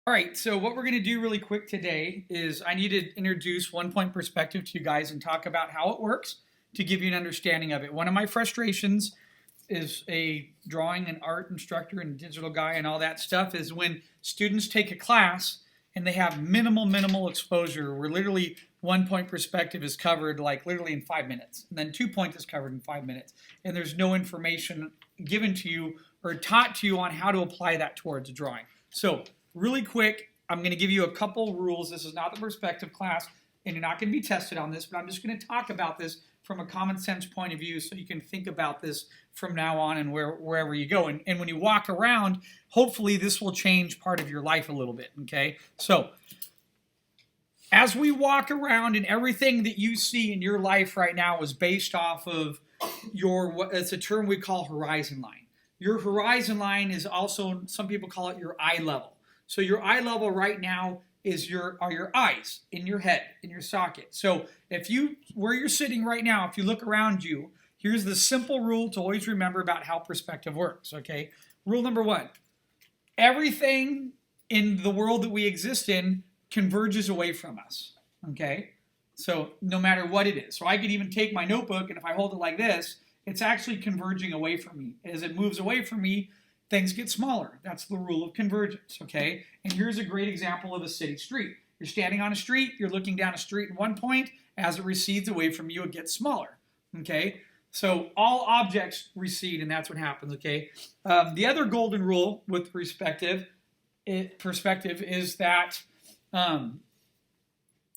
All right, so what we're going to do really quick today is I need to introduce one point perspective to you guys and talk about how it works to give you an understanding of it. One of my frustrations is a drawing and art instructor and digital guy and all that stuff is when students take a class and they have minimal exposure where literally one point perspective is covered like literally in 5 minutes and then 2 point is covered in 5 minutes and there's no information given to you or taught to you on how to apply that towards a drawing. So really quick, I'm going to give you a couple rules. This is not the perspective class, and you're not going to be tested on this, but I'm just going to talk about this from a common sense point of view so you can think about this from now on and wherever you go. And when you walk around, hopefully this will change part of your life a little bit, okay? So as we walk around and everything that you see in your life right now is based off of it's a term we call horizon line. Your horizon line is also, some people call it your eye level. So your eye level right now are your eyes in your head, in your socket. So where you're sitting right now, if you look around you, here's the simple rule to always remember about how perspective works, okay? Rule number one, everything in the world that we exist in converges away from us, okay? So no matter what it is. So I could even take my notebook, and if I hold it like this, it's actually converging away from me. As it moves away from me, things get smaller. That's the rule of convergence, okay? And here's a great example of a city street. You're standing on a street, you're looking down a street at one point. As it recedes away from you, it gets smaller, okay? So all objects recede, and that's what happens, okay? The other golden rule with perspective is that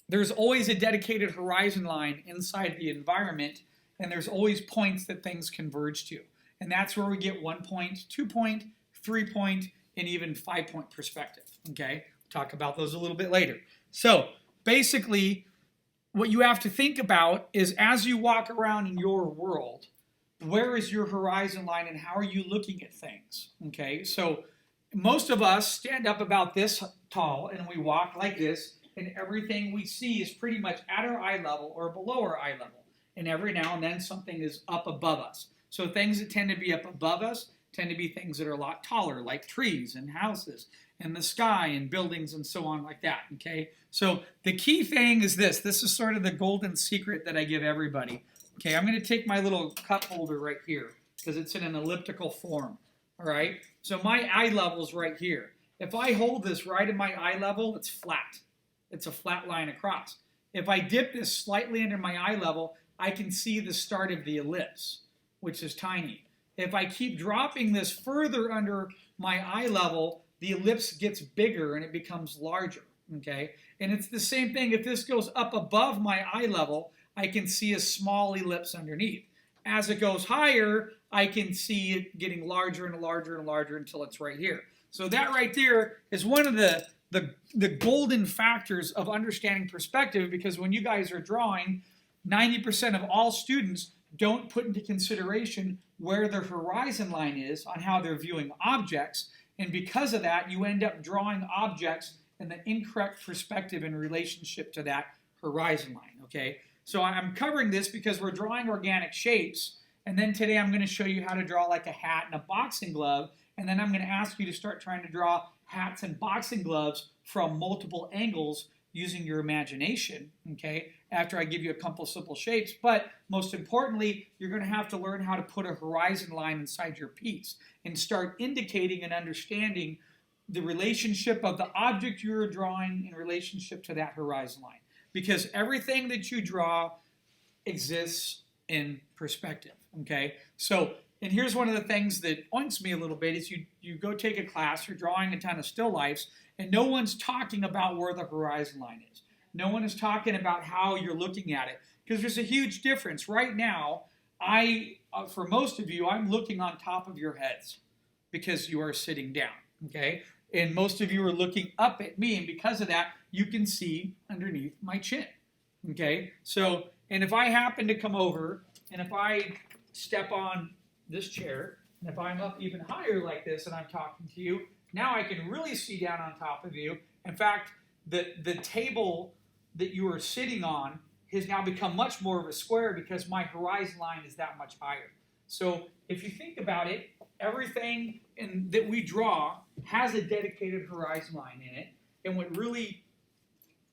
there's always a dedicated horizon line inside the environment, and there's always points that things converge to. And that's where we get 1 point, 2 point, 3 point, and even 5 point perspective, okay? We'll talk about those a little bit later. So basically, what you have to think about is as you walk around in your world, where is your horizon line and how are you looking at things, okay? So most of us stand up about this tall and we walk like this, and everything we see is pretty much at our eye level or below our eye level. And every now and then something is up above us. So things that tend to be up above us tend to be things that are a lot taller, like trees and houses and the sky and buildings and so on like that, okay? So the key thing is this. This is sort of the golden secret that I give everybody. Okay, I'm going to take my little cup holder right here because it's in an elliptical form, all right? So my eye level is right here. If I hold this right at my eye level, it's flat. It's a flat line across. If I dip this slightly under my eye level, I can see the start of the ellipse, which is tiny. If I keep dropping this further under my eye level, the ellipse gets bigger and it becomes larger, okay? And it's the same thing. If this goes up above my eye level, I can see a small ellipse underneath. As it goes higher, I can see it getting larger and larger and larger until it's right here. So that right there is one of the golden factors of understanding perspective, because when you guys are drawing, 90% of all students don't put into consideration where their horizon line is on how they're viewing objects. And because of that, you end up drawing objects in the incorrect perspective in relationship to that horizon line, okay? So I'm covering this because we're drawing organic shapes. And then today I'm going to show you how to draw like a hat and a boxing glove. And then I'm going to ask you to start trying to draw hats and boxing gloves from multiple angles using your imagination, okay, after I give you a couple simple shapes. But most importantly, you're going to have to learn how to put a horizon line inside your piece and start indicating and understanding the relationship of the object you're drawing in relationship to that horizon line. Because everything that you draw exists in perspective, okay? So, and here's one of the things that oinks me a little bit is you go take a class, you're drawing a ton of still lifes, and no one's talking about where the horizon line is. No one is talking about how you're looking at it, because there's a huge difference. Right now, for most of you, I'm looking on top of your heads because you are sitting down, okay? And most of you are looking up at me, and because of that, you can see underneath my chin, okay? So, and if I happen to come over, and if I step on this chair, and if I'm up even higher like this and I'm talking to you, now I can really see down on top of you. In fact, the table that you are sitting on has now become much more of a square because my horizon line is that much higher. So if you think about it, everything that we draw has a dedicated horizon line in it. And what really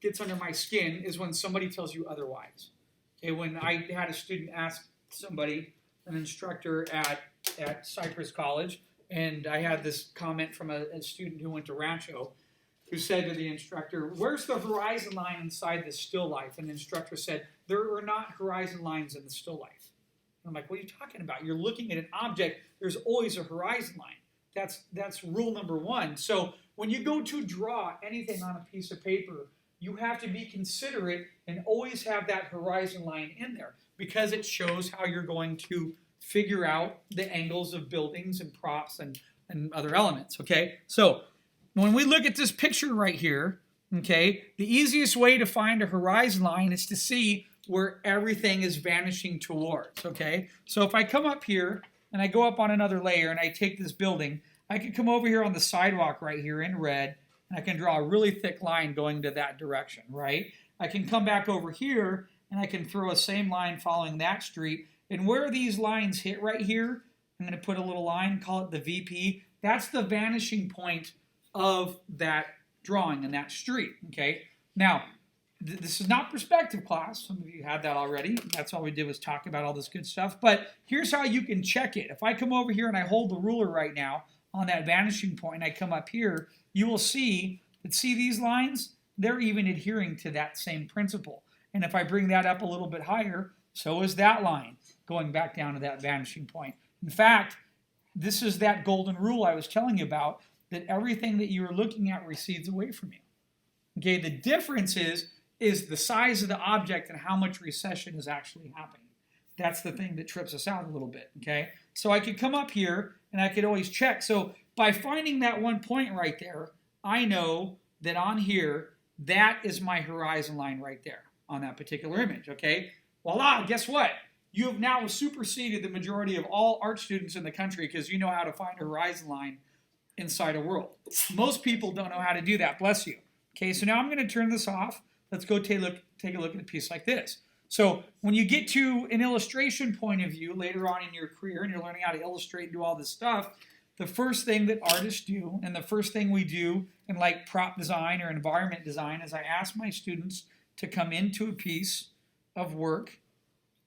gets under my skin is when somebody tells you otherwise. Okay, when I had a student ask somebody, an instructor at Cypress College, and I had this comment from a student who went to Rancho, who said to the instructor, "Where's the horizon line inside the still life?" And the instructor said, "There are not horizon lines in the still life." And I'm like, "What are you talking about? You're looking at an object. There's always a horizon line. That's rule number one." So when you go to draw anything on a piece of paper, you have to be considerate and always have that horizon line in there, because it shows how you're going to figure out the angles of buildings and props and other elements, okay? So when we look at this picture right here, okay, the easiest way to find a horizon line is to see where everything is vanishing towards, okay? So if I come up here and I go up on another layer and I take this building, I can come over here on the sidewalk right here in red, and I can draw a really thick line going to that direction, right? I can come back over here and I can throw a same line following that street. And where these lines hit right here, I'm going to put a little line, call it the VP. That's the vanishing point of that drawing in that street, okay? Now, this is not perspective class. Some of you had that already. That's all we did was talk about all this good stuff. But here's how you can check it. If I come over here and I hold the ruler right now on that vanishing point, and I come up here, you will see that, see these lines? They're even adhering to that same principle. And if I bring that up a little bit higher, so is that line going back down to that vanishing point. In fact, this is that golden rule I was telling you about, that everything that you're looking at recedes away from you. Okay, the difference is the size of the object and how much recession is actually happening. That's the thing that trips us out a little bit, okay? So I could come up here and I could always check. So by finding that one point right there, I know that on here, that is my horizon line right there on that particular image, okay? Voila, guess what? You have now superseded the majority of all art students in the country because you know how to find a horizon line inside a world. Most people don't know how to do that, bless you. Okay, so now I'm going to turn this off. Let's go take a look at a piece like this. So when you get to an illustration point of view later on in your career and you're learning how to illustrate and do all this stuff, the first thing that artists do, and the first thing we do in like prop design or environment design, is I ask my students to come into a piece of work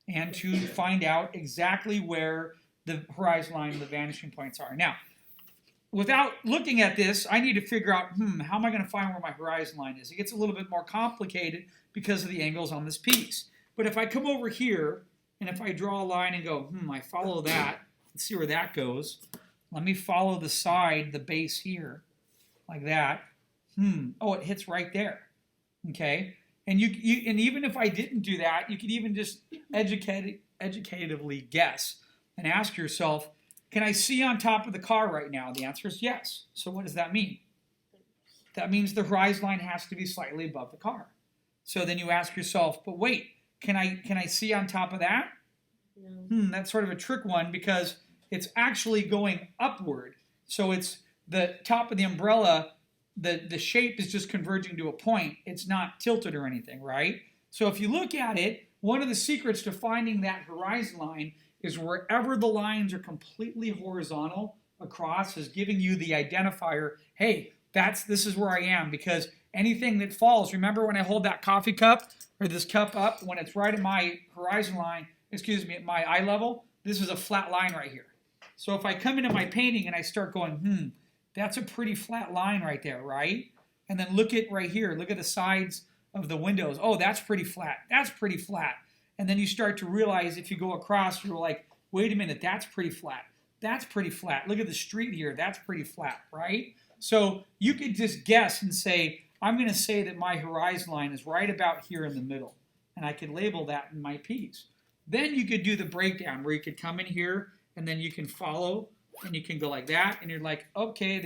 and to find out exactly where the horizon line and the vanishing points are. Now, without looking at this, I need to figure out, how am I going to find where my horizon line is? It gets a little bit more complicated because of the angles on this piece. But if I come over here, and if I draw a line and go, I follow that, let's see where that goes. Let me follow the side, the base here, like that. Oh, it hits right there, okay? And and even if I didn't do that, you could even just educatively guess and ask yourself, can I see on top of the car right now? The answer is yes. So what does that mean? That means the horizon line has to be slightly above the car. So then you ask yourself, but wait, can I see on top of that? No. That's sort of a trick one because it's actually going upward. So it's the top of the umbrella, the shape is just converging to a point. It's not tilted or anything, right? So if you look at it, one of the secrets to finding that horizon line is wherever the lines are completely horizontal across is giving you the identifier, hey, this is where I am, because anything that falls, remember when I hold that coffee cup or this cup up, when it's right at my horizon line, at my eye level, this is a flat line right here. So if I come into my painting and I start going, that's a pretty flat line right there, right? And then look at right here, look at the sides of the windows. Oh, that's pretty flat. That's pretty flat. And then you start to realize if you go across, you're like, wait a minute, that's pretty flat. That's pretty flat. Look at the street here. That's pretty flat, right? So you could just guess and say, I'm going to say that my horizon line is right about here in the middle. And I could label that in my piece. Then you could do the breakdown where you could come in here and then you can follow and you can go like that. And you're like, okay,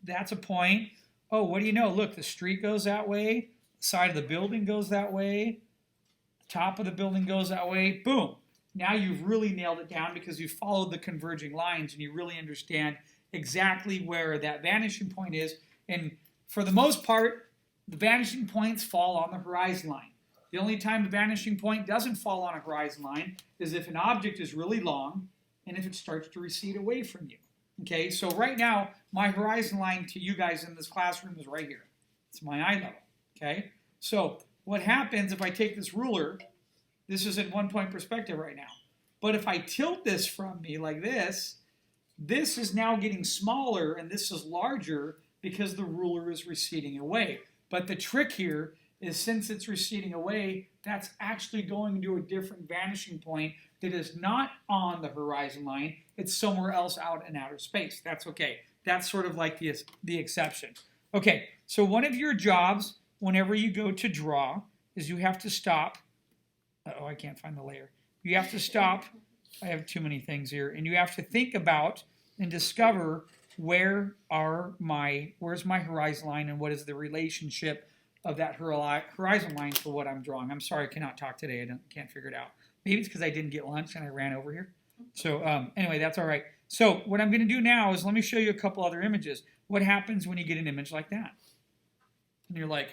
that's a point. Oh, what do you know? Look, the street goes that way. The side of the building goes that way. The top of the building goes that way. Boom. Now you've really nailed it down because you followed the converging lines and you really understand exactly where that vanishing point is. And for the most part, the vanishing points fall on the horizon line. The only time the vanishing point doesn't fall on a horizon line is if an object is really long and if it starts to recede away from you. Okay, so right now, my horizon line to you guys in this classroom is right here. It's my eye level, okay? So what happens if I take this ruler, this is in 1-point perspective right now, but if I tilt this from me like this is now getting smaller and this is larger because the ruler is receding away. But the trick here is since it's receding away, that's actually going to a different vanishing point that is not on the horizon line. It's somewhere else out in outer space. That's okay. That's sort of like the exception. Okay, so one of your jobs whenever you go to draw is you have to stop. Uh-oh, I can't find the layer. You have to stop. I have too many things here. And you have to think about and discover where's my horizon line and what is the relationship of that horizon line to what I'm drawing. I'm sorry I cannot talk today. I can't figure it out. Maybe it's because I didn't get lunch and I ran over here. So anyway, that's all right. So what I'm going to do now is let me show you a couple other images. What happens when you get an image like that? And you're like,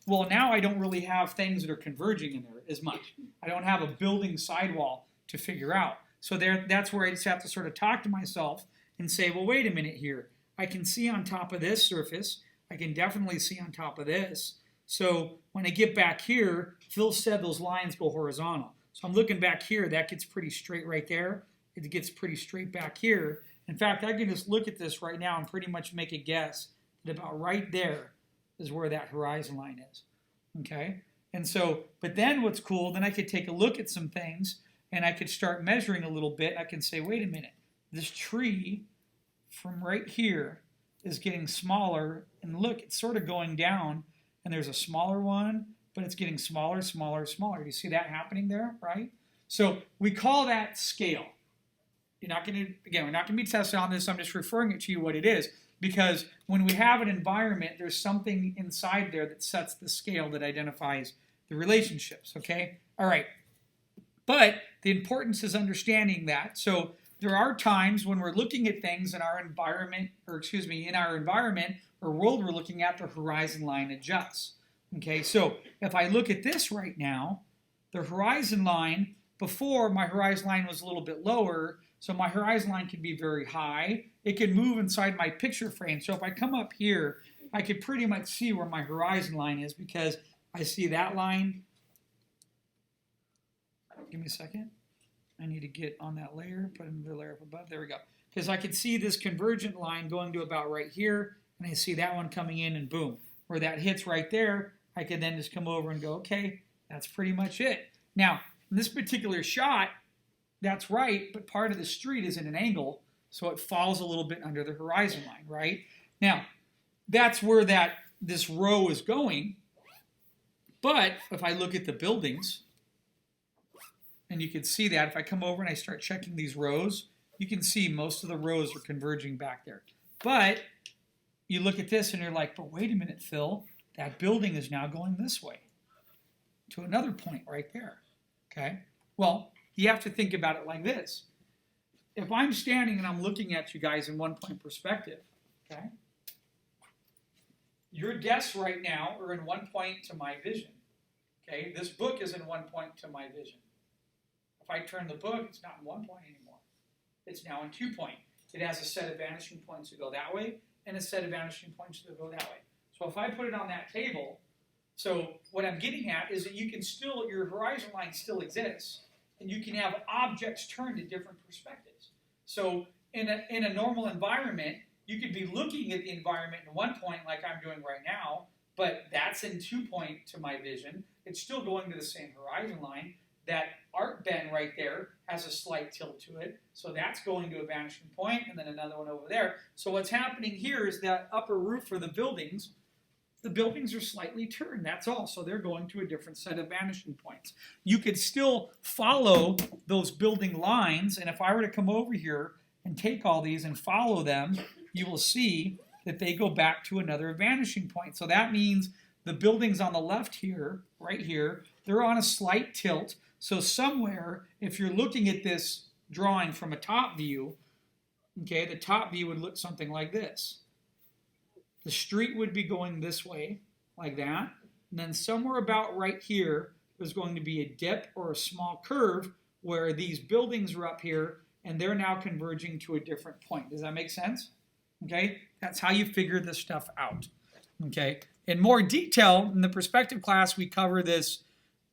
well, now I don't really have things that are converging in there as much. I don't have a building sidewall to figure out. So that's where I just have to sort of talk to myself and say, well, wait a minute here. I can see on top of this surface. I can definitely see on top of this. So when I get back here, Phil said those lines go horizontal. So I'm looking back here. That gets pretty straight right there. It gets pretty straight back here. In fact, I can just look at this right now and pretty much make a guess that about right there is where that horizon line is. Okay? And so, but then what's cool, then I could take a look at some things and I could start measuring a little bit. I can say, wait a minute, this tree from right here is getting smaller. And look, it's sort of going down. And there's a smaller one, but it's getting smaller, smaller, smaller. Do you see that happening there, right? So we call that scale. We're not going to be tested on this. I'm just referring it to you what it is. Because when we have an environment, there's something inside there that sets the scale that identifies the relationships, okay? All right. But the importance is understanding that. So there are times when we're looking at things in our environment, in our environment or world we're looking at, the horizon line adjusts. Okay, so if I look at this right now, the horizon line, before my horizon line was a little bit lower, so my horizon line can be very high. It can move inside my picture frame. So if I come up here, I could pretty much see where my horizon line is because I see that line. Give me a second. I need to get on that layer, put another layer up above. There we go. Because I could see this convergent line going to about right here, and I see that one coming in, and boom. Where that hits right there, I could then just come over and go, okay, that's pretty much it. Now, in this particular shot, that's right, but part of the street is in an angle, so it falls a little bit under the horizon line, right? Now, that's where this row is going, but if I look at the buildings, and you can see that if I come over and I start checking these rows, you can see most of the rows are converging back there. But you look at this and you're like, but wait a minute, Phil, that building is now going this way to another point right there, okay? Well, you have to think about it like this. If I'm standing and I'm looking at you guys in 1-point perspective, okay? Your desks right now are in 1 point to my vision, okay? This book is in 1 point to my vision. If I turn the book, it's not in 1 point anymore. It's now in 2 point. It has a set of vanishing points that go that way and a set of vanishing points that go that way. So if I put it on that table, so what I'm getting at is that you can still, your horizon line still exists, and you can have objects turned at different perspectives. So in a normal environment, you could be looking at the environment in 1 point like I'm doing right now, but that's in 2 point to my vision. It's still going to the same horizon line. That art bin right there has a slight tilt to it, so that's going to a vanishing point, and then another one over there. So what's happening here is that upper roof for the buildings are slightly turned, that's all. So they're going to a different set of vanishing points. You could still follow those building lines, and if I were to come over here and take all these and follow them, you will see that they go back to another vanishing point. So that means the buildings on the left here, right here, they're on a slight tilt. So somewhere, if you're looking at this drawing from a top view, okay, the top view would look something like this. The street would be going this way, like that. And then somewhere about right here, there's going to be a dip or a small curve where these buildings are up here, and they're now converging to a different point. Does that make sense? Okay, that's how you figure this stuff out. Okay. In more detail, in the perspective class, we cover this,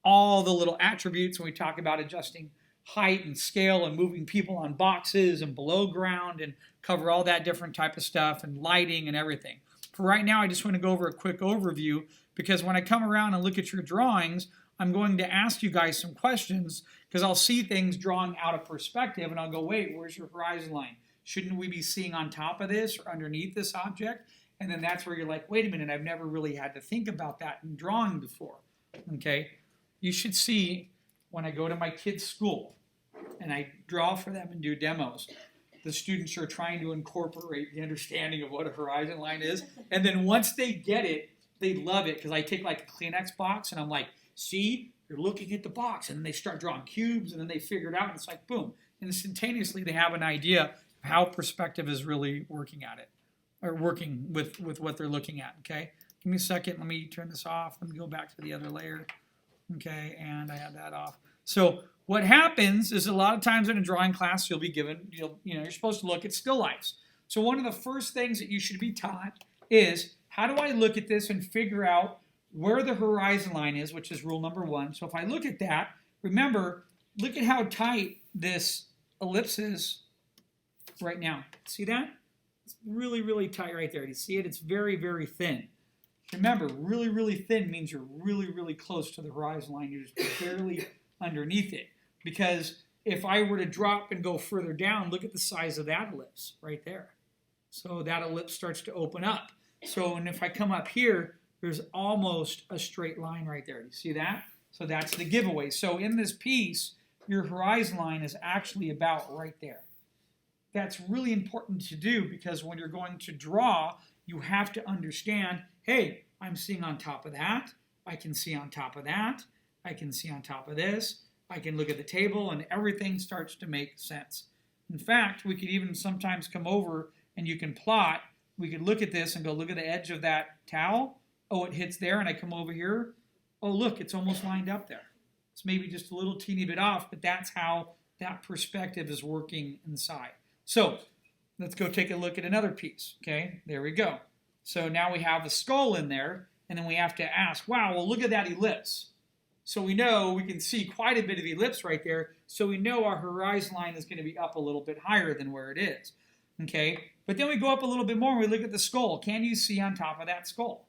all the little attributes when we talk about adjusting height and scale and moving people on boxes and below ground and cover all that different type of stuff and lighting and everything. For right now, I just want to go over a quick overview because when I come around and look at your drawings, I'm going to ask you guys some questions because I'll see things drawn out of perspective and I'll go, wait, where's your horizon line? Shouldn't we be seeing on top of this or underneath this object? And then that's where you're like, wait a minute, I've never really had to think about that in drawing before. Okay? You should see when I go to my kids' school and I draw for them and do demos, the students are trying to incorporate the understanding of what a horizon line is. And then once they get it, they love it because I take like a Kleenex box and I'm like, see, you're looking at the box. And then they start drawing cubes and then they figure it out. And it's like, boom. Instantaneously, they have an idea of how perspective is really working at it or working with what they're looking at. Okay, give me a second. Let me turn this off. Let me go back to the other layer. Okay, and I had that off. So what happens is a lot of times in a drawing class, you'll be given, you're supposed to look at still lifes. So one of the first things that you should be taught is, how do I look at this and figure out where the horizon line is, which is rule number 1. So if I look at that, remember, look at how tight this ellipse is right now. See that? It's really, really tight right there. Do you see it? It's very, very thin. Remember, really, really thin means you're really, really close to the horizon line. You're just barely underneath it. Because if I were to drop and go further down, look at the size of that ellipse right there. So that ellipse starts to open up. So, and if I come up here, there's almost a straight line right there. Do you see that? So that's the giveaway. So in this piece, your horizon line is actually about right there. That's really important to do because when you're going to draw, you have to understand, hey, I'm seeing on top of that. I can see on top of that. I can see on top of this. I can look at the table and everything starts to make sense. In fact, we could even sometimes come over and you can plot. We could look at this and go, look at the edge of that towel. Oh, it hits there and I come over here. Oh, look, it's almost lined up there. It's maybe just a little teeny bit off, but that's how that perspective is working inside. So let's go take a look at another piece. Okay, there we go. So now we have a skull in there, and then we have to ask, wow, well, look at that ellipse. So we know we can see quite a bit of ellipse right there, so we know our horizon line is going to be up a little bit higher than where it is. Okay, but then we go up a little bit more and we look at the skull. Can you see on top of that skull?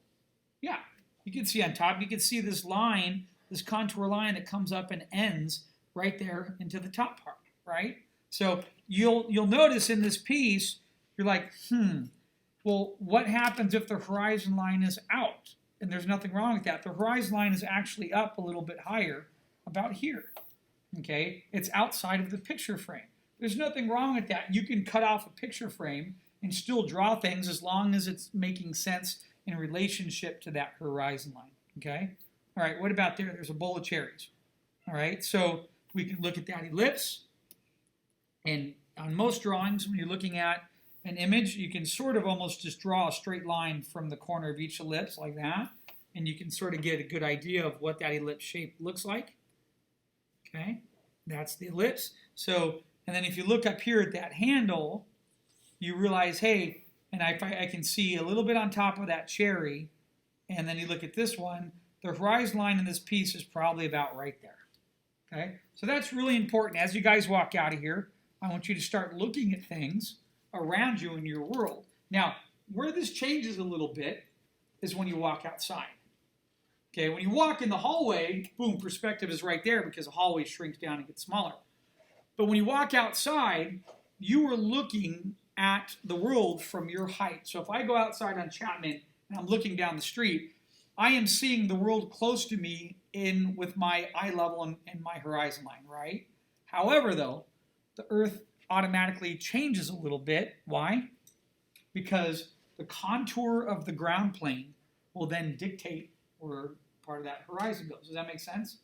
Yeah, you can see on top. You can see this line, this contour line that comes up and ends right there into the top part, right? So you'll notice in this piece, you're like, well, what happens if the horizon line is out? And there's nothing wrong with that. The horizon line is actually up a little bit higher, about here. Okay, it's outside of the picture frame. There's nothing wrong with that. You can cut off a picture frame and still draw things as long as it's making sense in relationship to that horizon line. Okay, all right, what about there? There's a bowl of cherries. All right, so we can look at that ellipse. And on most drawings, when you're looking at an image, you can sort of almost just draw a straight line from the corner of each ellipse like that. And you can sort of get a good idea of what that ellipse shape looks like. Okay, that's the ellipse. So, and then if you look up here at that handle, you realize, hey, and I can see a little bit on top of that cherry. And then you look at this one, the horizon line in this piece is probably about right there. Okay, so that's really important. As you guys walk out of here, I want you to start looking at things around you in your world. Now, where this changes a little bit is when you walk outside. Okay, when you walk in the hallway, boom, perspective is right there because the hallway shrinks down and gets smaller. But when you walk outside, you are looking at the world from your height. So if I go outside on Chapman and I'm looking down the street, I am seeing the world close to me with my eye level and my horizon line, right? However, though, the Earth automatically changes a little bit. Why? Because the contour of the ground plane will then dictate where part of that horizon goes. Does that make sense?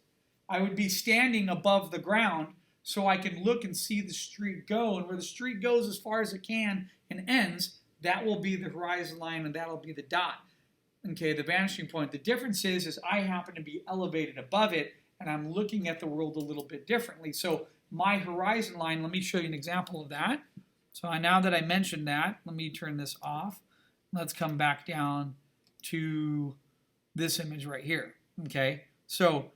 I would be standing above the ground so I can look and see the street go, and where the street goes as far as it can and ends, that will be the horizon line and that'll be the dot. Okay, the vanishing point. The difference is I happen to be elevated above it and I'm looking at the world a little bit differently. So my horizon line, let me show you an example of that. So now that I mentioned that, let me turn this off. Let's come back down to this image right here, okay? So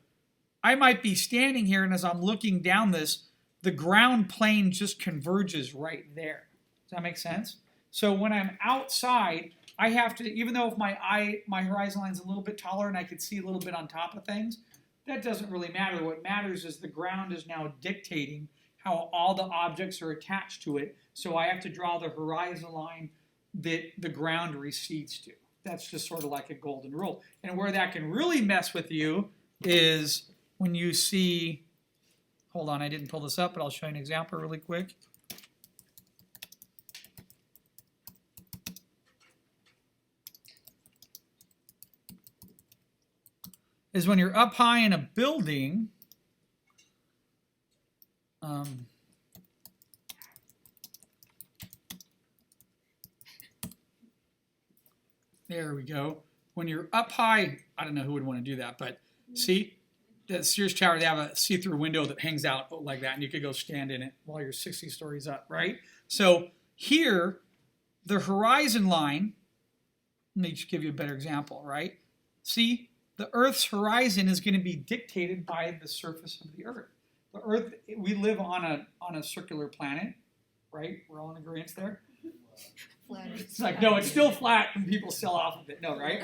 I might be standing here, and as I'm looking down this, the ground plane just converges right there. Does that make sense? So when I'm outside, I have to, even though if my horizon line's a little bit taller and I could see a little bit on top of things, that doesn't really matter. What matters is the ground is now dictating how all the objects are attached to it. So I have to draw the horizon line that the ground recedes to. That's just sort of like a golden rule. And where that can really mess with you is when you see, hold on, I didn't pull this up, but I'll show you an example really quick. Is when you're up high in a building, there we go. When you're up high, I don't know who would want to do that, but see, the Sears Tower, they have a see-through window that hangs out like that, and you could go stand in it while you're 60 stories up, right? So here, the horizon line, let me just give you a better example, right? See, the Earth's horizon is going to be dictated by the surface of the Earth. The Earth, we live on a circular planet, right? We're all in agreement there. It's like, no, it's still flat when people sell off of it. No, right?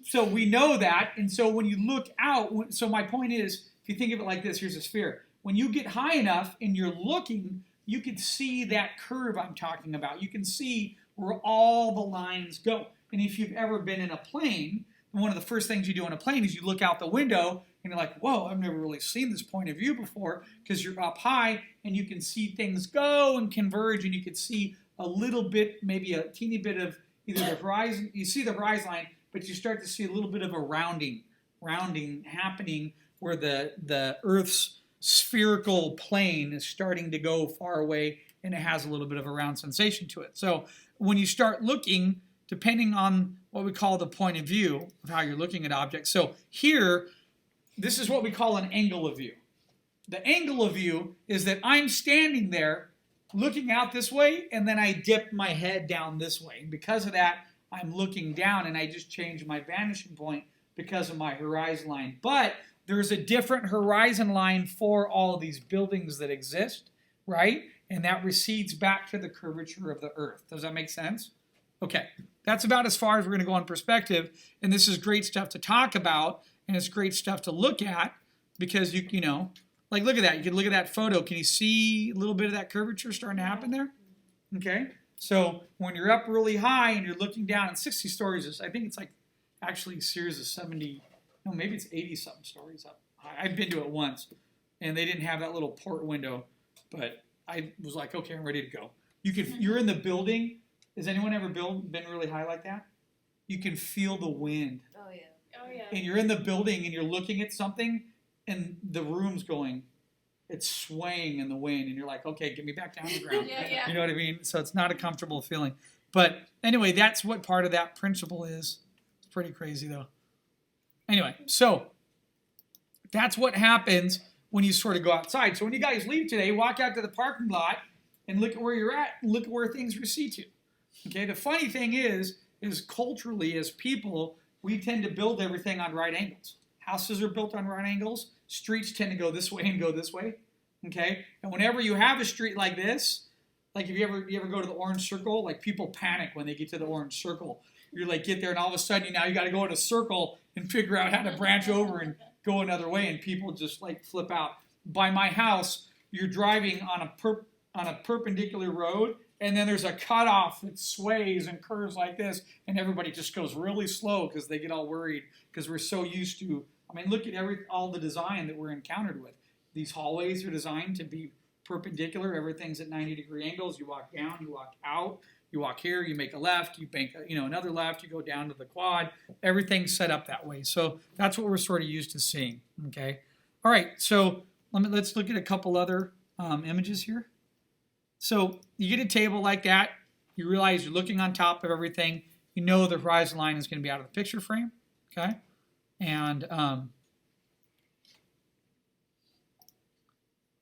So we know that, and so when you look out, so my point is, if you think of it like this, here's a sphere. When you get high enough and you're looking, you can see that curve I'm talking about. You can see where all the lines go. And if you've ever been in a plane, one of the first things you do on a plane is you look out the window and you're like, whoa, I've never really seen this point of view before, because you're up high and you can see things go and converge, and you can see a little bit, maybe a teeny bit of either the horizon, you see the horizon line, but you start to see a little bit of a rounding happening where the Earth's spherical plane is starting to go far away, and it has a little bit of a round sensation to it. So when you start looking, depending on what we call the point of view of how you're looking at objects. So here, this is what we call an angle of view. The angle of view is that I'm standing there looking out this way, and then I dip my head down this way. And because of that, I'm looking down, and I just changed my vanishing point because of my horizon line. But there's a different horizon line for all of these buildings that exist, right? And that recedes back to the curvature of the Earth. Does that make sense? Okay, that's about as far as we're going to go on perspective, and this is great stuff to talk about, and it's great stuff to look at, because you know, like look at that. You can look at that photo. Can you see a little bit of that curvature starting to happen there? Okay, so when you're up really high and you're looking down at 60 stories, I think it's like, actually Sears is 70, no, maybe it's 80-something stories up high. I've been to it once, and they didn't have that little port window, but I was like, okay, I'm ready to go. You're in the building. Has anyone ever been really high like that? You can feel the wind. Oh, yeah. Oh, yeah. And you're in the building and you're looking at something and the room's going, it's swaying in the wind. And you're like, okay, get me back down to the ground. Yeah. You know what I mean? So it's not a comfortable feeling. But anyway, that's what part of that principle is. It's pretty crazy though. Anyway, so that's what happens when you sort of go outside. So when you guys leave today, walk out to the parking lot and look at where you're at and look at where things recede to. Okay, the funny thing is culturally as people, we tend to build everything on right angles. Houses are built on right angles. Streets tend to go this way and go this way. Okay, and whenever you have a street like this, like if you ever go to the orange circle, like people panic when they get to the orange circle. You're like get there and all of a sudden now you got to go in a circle and figure out how to branch over and go another way, and people just like flip out. By my house, you're driving on a perpendicular road, and then there's a cutoff that sways and curves like this, and everybody just goes really slow because they get all worried because we're so used to, I mean, look at all the design that we're encountered with. These hallways are designed to be perpendicular. Everything's at 90-degree angles. You walk down, you walk out, you walk here, you make a left, you make another left, you go down to the quad. Everything's set up that way. So that's what we're sort of used to seeing. Okay. All right. So let's look at a couple other images here. So you get a table like that, you realize you're looking on top of everything, you know the horizon line is going to be out of the picture frame, okay? And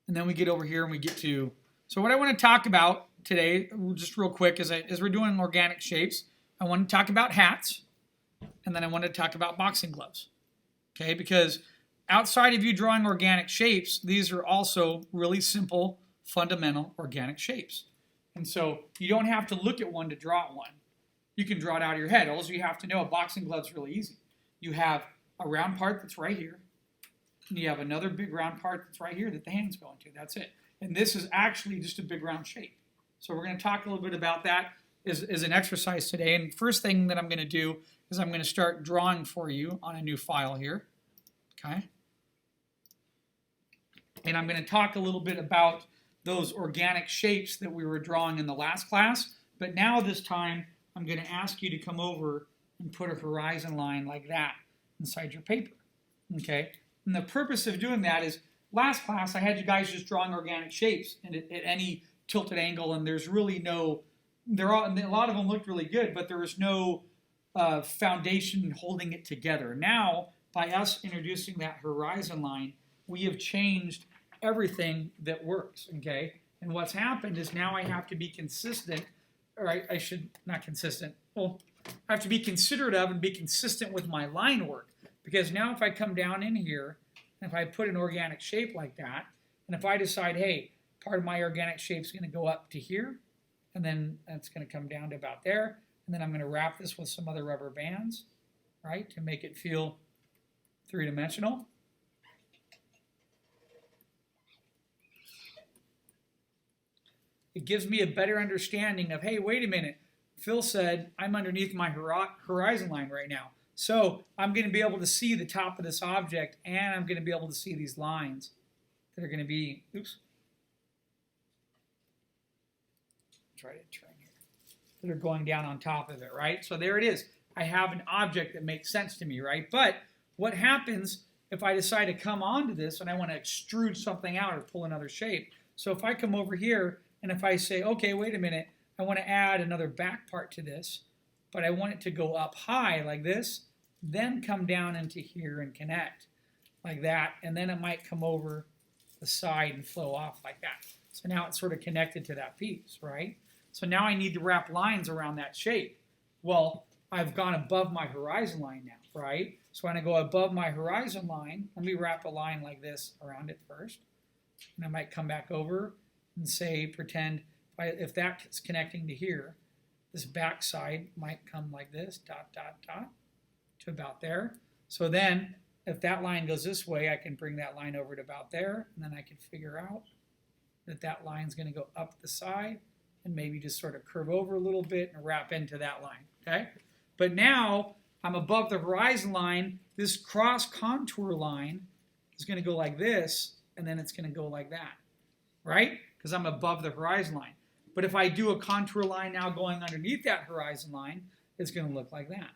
then we get over here and we get to, so what I want to talk about today, just real quick, as we're doing organic shapes, I want to talk about hats, and then I want to talk about boxing gloves. Okay, because outside of you drawing organic shapes, these are also really simple, fundamental organic shapes. And so you don't have to look at one to draw one. You can draw it out of your head. All you have to know, a boxing glove is really easy. You have a round part that's right here, and you have another big round part that's right here that the hand's going to. That's it. And this is actually just a big round shape. So we're going to talk a little bit about that as an exercise today. And first thing that I'm going to do is I'm going to start drawing for you on a new file here. Okay. And I'm going to talk a little bit about those organic shapes that we were drawing in the last class. But now this time, I'm going to ask you to come over and put a horizon line like that inside your paper. Okay? And the purpose of doing that is, last class I had you guys just drawing organic shapes and at any tilted angle, and there's really no, a lot of them looked really good, but there was no foundation holding it together. Now, by us introducing that horizon line, we have changed everything that works, okay? And what's happened is now I have to be consistent, or I should, not consistent, well, I have to be considerate of and be consistent with my line work. Because now if I come down in here, and if I put an organic shape like that, and if I decide, hey, part of my organic shape is going to go up to here, and then it's going to come down to about there, and then I'm going to wrap this with some other rubber bands, right, to make it feel three-dimensional. It gives me a better understanding of, hey, wait a minute, Phil said I'm underneath my horizon line right now. So I'm going to be able to see the top of this object, and I'm going to be able to see these lines that are going to be, oops, try to turn here, that are going down on top of it, right? So there it is. I have an object that makes sense to me, right? But what happens if I decide to come onto this and I want to extrude something out or pull another shape? So if I come over here, and if I say, okay, wait a minute, I want to add another back part to this, but I want it to go up high like this, then come down into here and connect like that, and then it might come over the side and flow off like that. So now it's sort of connected to that piece, right? So now I need to wrap lines around that shape. Well, I've gone above my horizon line now, right? So when I go above my horizon line, let me wrap a line like this around it first. And I might come back over and say, pretend if that's connecting to here, this back side might come like this, dot, dot, dot, to about there. So then, if that line goes this way, I can bring that line over to about there, and then I can figure out that that line's going to go up the side and maybe just sort of curve over a little bit and wrap into that line, okay? But now, I'm above the horizon line. This cross contour line is going to go like this, and then it's going to go like that, right? Because I'm above the horizon line. But if I do a contour line now going underneath that horizon line, it's going to look like that.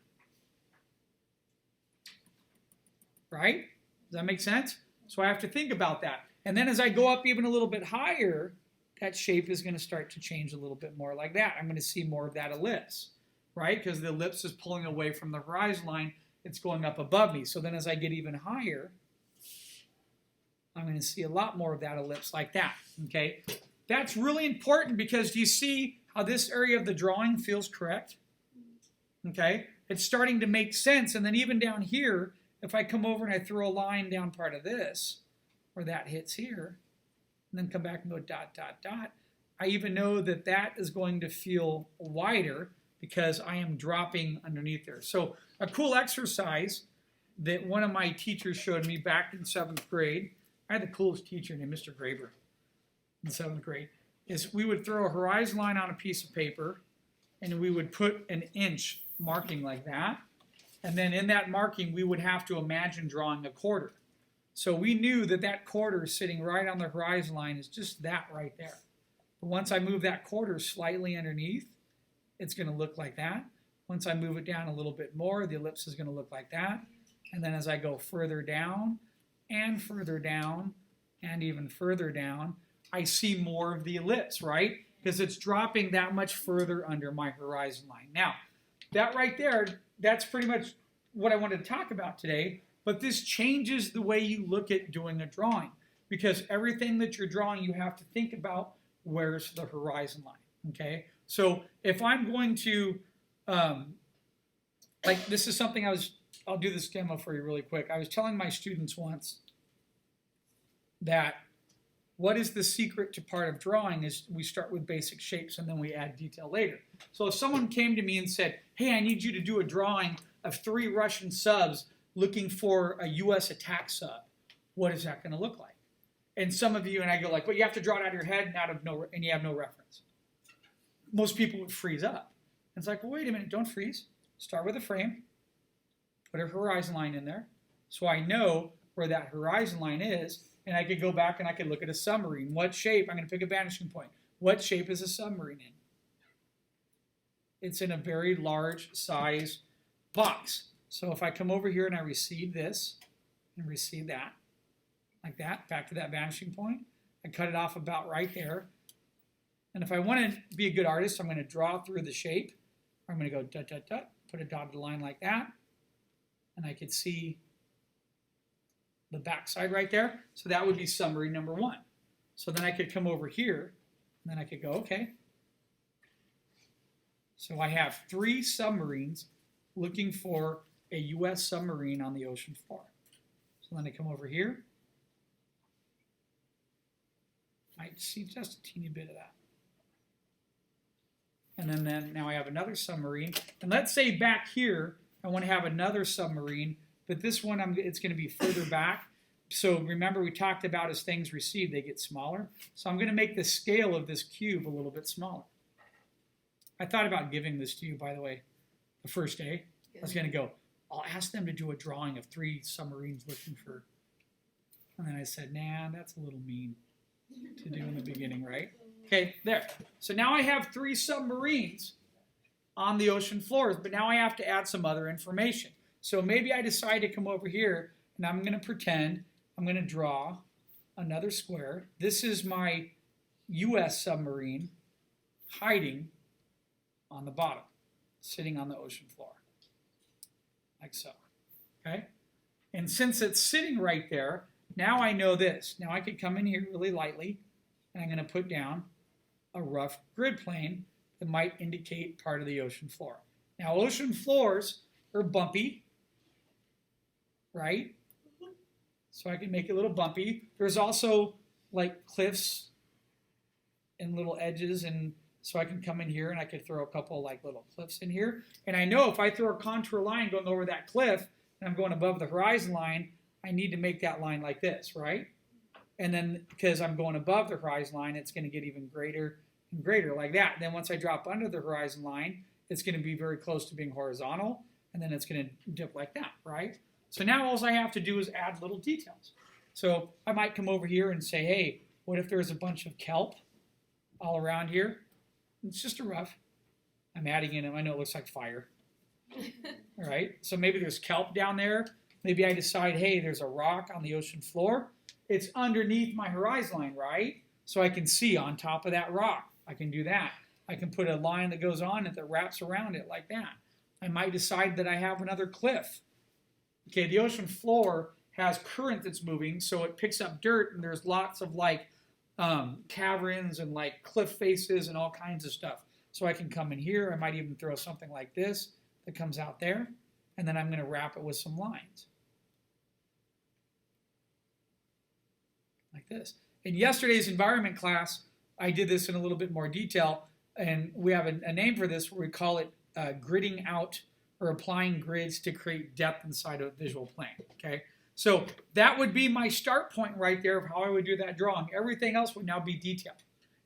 Right? Does that make sense? So I have to think about that. And then as I go up even a little bit higher, that shape is going to start to change a little bit more like that. I'm going to see more of that ellipse, right? Because the ellipse is pulling away from the horizon line. It's going up above me. So then as I get even higher, I'm going to see a lot more of that ellipse like that, okay? That's really important because do you see how this area of the drawing feels correct? Okay? It's starting to make sense. And then even down here, if I come over and I throw a line down part of this, where that hits here, and then come back and go dot, dot, dot, I even know that that is going to feel wider because I am dropping underneath there. So a cool exercise that one of my teachers showed me back in 7th grade, I had the coolest teacher named Mr. Graber in 7th grade, is we would throw a horizon line on a piece of paper and we would put an inch marking like that. And then in that marking, we would have to imagine drawing a quarter. So we knew that that quarter sitting right on the horizon line is just that right there. But once I move that quarter slightly underneath, it's going to look like that. Once I move it down a little bit more, the ellipse is going to look like that. And then as I go further down and further down and even further down, I see more of the ellipse, right? Because it's dropping that much further under my horizon line. Now, that right there, that's pretty much what I wanted to talk about today. But this changes the way you look at doing a drawing. Because everything that you're drawing, you have to think about where's the horizon line, okay? So if I'm going to like this is something I'll do this demo for you really quick. I was telling my students once that what is the secret to part of drawing is we start with basic shapes and then we add detail later. So if someone came to me and said, hey, I need you to do a drawing of 3 Russian subs looking for a US attack sub, what is that going to look like? And some of you, and I go like, well, you have to draw it out of your head and you have no reference. Most people would freeze up. And it's like, well, wait a minute, don't freeze. Start with a frame, put a horizon line in there, so I know where that horizon line is, and I could go back and I could look at a submarine. What shape? I'm going to pick a vanishing point. What shape is a submarine in? It's in a very large size box. So if I come over here and I recede this and recede that, like that, back to that vanishing point, I cut it off about right there. And if I want to be a good artist, I'm going to draw through the shape. I'm going to go dot, dot, dot, put a dotted line like that. And I could see the backside right there. So that would be submarine number 1. So then I could come over here, and then I could go, okay. So I have 3 submarines looking for a U.S. submarine on the ocean floor. So then I come over here. I see just a teeny bit of that. And then now I have another submarine. And let's say back here, I want to have another submarine, but this one, it's going to be further back. So remember, we talked about as things recede, they get smaller. So I'm going to make the scale of this cube a little bit smaller. I thought about giving this to you, by the way, the first day. I was going to go, I'll ask them to do a drawing of 3 submarines looking for, and then I said, nah, that's a little mean to do in the beginning, right? Okay, there. So now I have 3 submarines on the ocean floors, but now I have to add some other information. So maybe I decide to come over here, and I'm going to pretend I'm going to draw another square. This is my U.S. submarine hiding on the bottom, sitting on the ocean floor, like so. Okay? And since it's sitting right there, now I know this. Now I could come in here really lightly, and I'm going to put down a rough grid plane that might indicate part of the ocean floor. Now, ocean floors are bumpy, right? So I can make it a little bumpy. There's also like cliffs and little edges, and so I can come in here and I could throw a couple like little cliffs in here. And I know if I throw a contour line going over that cliff and I'm going above the horizon line, I need to make that line like this, right? And then because I'm going above the horizon line, it's going to get even greater and greater like that. Then once I drop under the horizon line, it's going to be very close to being horizontal, and then it's going to dip like that, right? So now all I have to do is add little details. So I might come over here and say, hey, what if there's a bunch of kelp all around here? It's just a rough. I'm adding in, I know it looks like fire. All right, so maybe there's kelp down there. Maybe I decide, hey, there's a rock on the ocean floor. It's underneath my horizon line, right? So I can see on top of that rock. I can do that. I can put a line that goes on it that wraps around it like that. I might decide that I have another cliff. Okay, the ocean floor has current that's moving, so it picks up dirt, and there's lots of like caverns and like cliff faces and all kinds of stuff. So I can come in here. I might even throw something like this that comes out there, and then I'm going to wrap it with some lines. Like this. In yesterday's environment class, I did this in a little bit more detail, and we have a name for this where we call it gridding out or applying grids to create depth inside of a visual plane. Okay, so that would be my start point right there of how I would do that drawing. Everything else would now be detailed.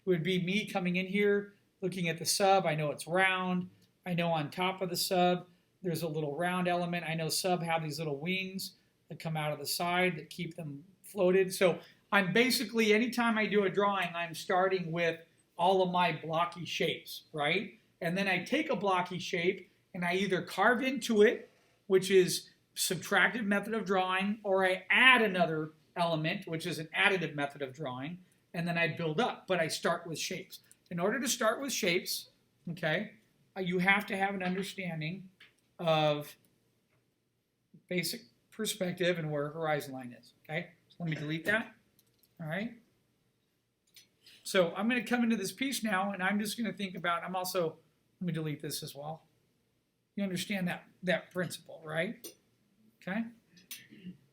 It would be me coming in here, looking at the sub. I know it's round. I know on top of the sub there's a little round element. I know sub have these little wings that come out of the side that keep them floated. So I'm basically, anytime I do a drawing, I'm starting with all of my blocky shapes, right? And then I take a blocky shape and I either carve into it, which is subtractive method of drawing, or I add another element, which is an additive method of drawing, and then I build up. But I start with shapes. In order to start with shapes, okay, you have to have an understanding of basic perspective and where horizon line is, okay? So let me delete that. All right. So I'm going to come into this piece now, and I'm just going to think about, let me delete this as well. You understand that principle, right? Okay,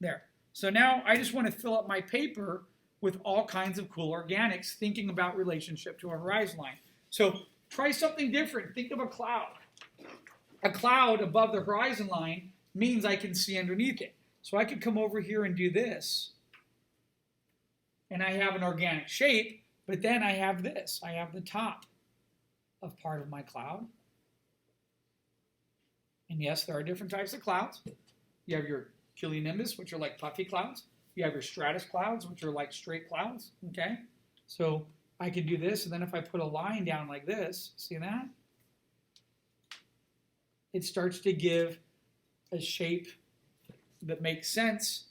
there. So now I just want to fill up my paper with all kinds of cool organics, thinking about relationship to a horizon line. So try something different. Think of a cloud. A cloud above the horizon line means I can see underneath it. So I could come over here and do this, and I have an organic shape, but then I have this. I have the top of part of my cloud. And yes, there are different types of clouds. You have your cumulonimbus, which are like puffy clouds. You have your stratus clouds, which are like straight clouds. Okay? So I could do this, and then if I put a line down like this, see that? It starts to give a shape that makes sense.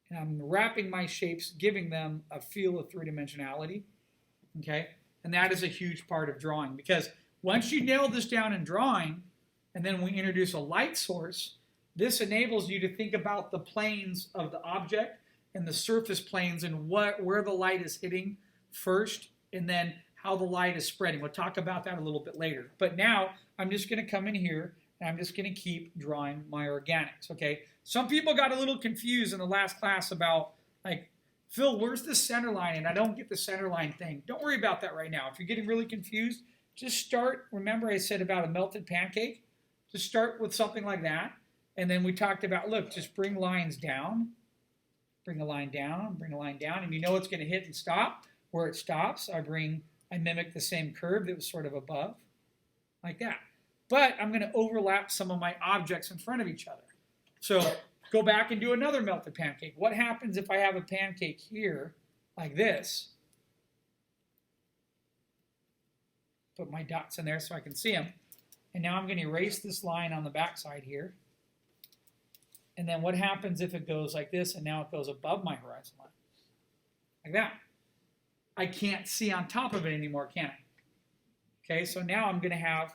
And I'm wrapping my shapes, giving them a feel of three-dimensionality. Okay? And that is a huge part of drawing, because once you nail this down in drawing, and then we introduce a light source, this enables you to think about the planes of the object and the surface planes and where the light is hitting first, and then how the light is spreading. We'll talk about that a little bit later. But now I'm just going to come in here and I'm just going to keep drawing my organics. Okay. Some people got a little confused in the last class about, like, Phil, where's the center line? And I don't get the center line thing. Don't worry about that right now. If you're getting really confused, just start. Remember I said about a melted pancake? Just start with something like that. And then we talked about, look, just bring lines down. Bring a line down, bring a line down. And you know it's going to hit and stop. Where it stops, I mimic the same curve that was sort of above, like that. But I'm going to overlap some of my objects in front of each other. So go back and do another melted pancake. What happens if I have a pancake here, like this? Put my dots in there so I can see them. And now I'm going to erase this line on the back side here. And then what happens if it goes like this, and now it goes above my horizon line? Like that. I can't see on top of it anymore, can I? Okay, so now I'm going to have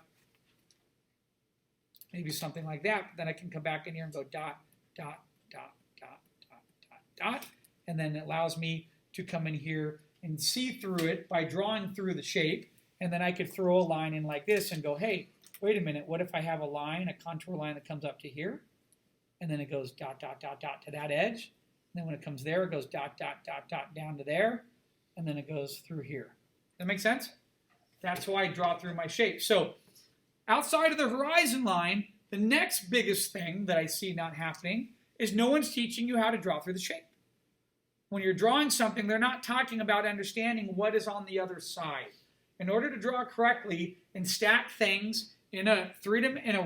maybe something like that. But then I can come back in here and go dot, dot, dot, dot, dot, dot, dot. And then it allows me to come in here and see through it by drawing through the shape. And then I could throw a line in like this and go, hey, wait a minute, what if I have a line, a contour line that comes up to here? And then it goes dot, dot, dot, dot to that edge. And then when it comes there, it goes dot, dot, dot, dot down to there. And then it goes through here. That make sense? That's why I draw through my shape. So outside of the horizon line, the next biggest thing that I see not happening is no one's teaching you how to draw through the shape. When you're drawing something, they're not talking about understanding what is on the other side. In order to draw correctly and stack things in a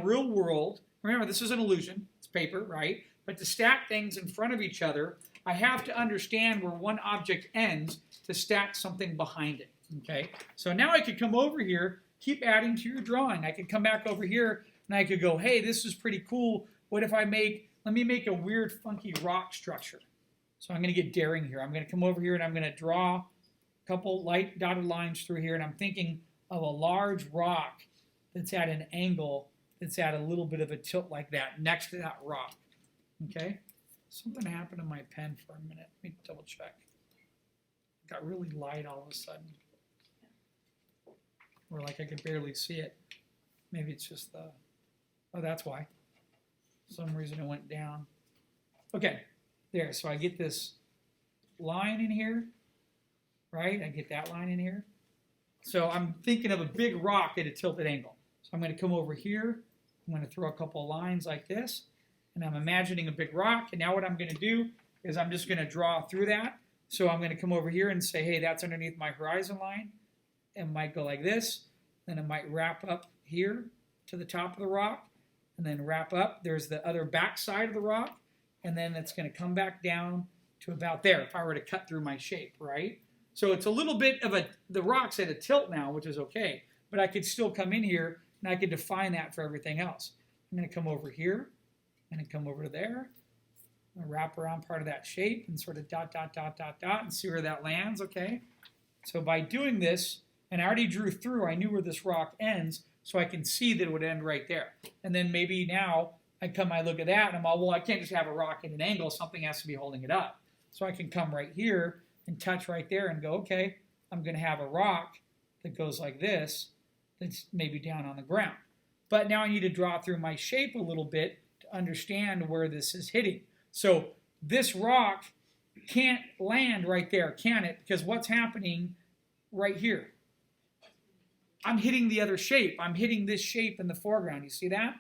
real world, remember this is an illusion, it's paper, right? But to stack things in front of each other, I have to understand where one object ends to stack something behind it, okay? So now I could come over here, keep adding to your drawing. I could come back over here and I could go, hey, this is pretty cool. What if let me make a weird funky rock structure. So I'm going to get daring here. I'm going to come over here and I'm going to draw a couple light dotted lines through here, and I'm thinking of a large rock that's at an angle, that's at a little bit of a tilt like that next to that rock, okay? Something happened to my pen for a minute. Let me double check. It got really light all of a sudden. Or like I could barely see it. Maybe it's just oh, that's why. For some reason it went down. Okay, there. So I get this line in here, right? I get that line in here. So I'm thinking of a big rock at a tilted angle. So I'm going to come over here. I'm going to throw a couple of lines like this. And I'm imagining a big rock. And now what I'm going to do is I'm just going to draw through that. So I'm going to come over here and say, hey, that's underneath my horizon line. It might go like this. Then it might wrap up here to the top of the rock. And then wrap up. There's the other back side of the rock. And then it's going to come back down to about there if I were to cut through my shape, right? So it's a little bit of the rock's at a tilt now, which is okay. But I could still come in here and I could define that for everything else. I'm going to come over here. I'm going to come over to there. I'm going to wrap around part of that shape and sort of dot, dot, dot, dot, dot, and see where that lands, okay? So by doing this, and I already drew through, I knew where this rock ends, so I can see that it would end right there. And then maybe now I look at that, and I'm all, well, I can't just have a rock at an angle. Something has to be holding it up. So I can come right here and touch right there and go, okay, I'm going to have a rock that goes like this that's maybe down on the ground. But now I need to draw through my shape a little bit to understand where this is hitting. So this rock can't land right there, can it? Because what's happening right here? I'm hitting the other shape. I'm hitting this shape in the foreground. You see that?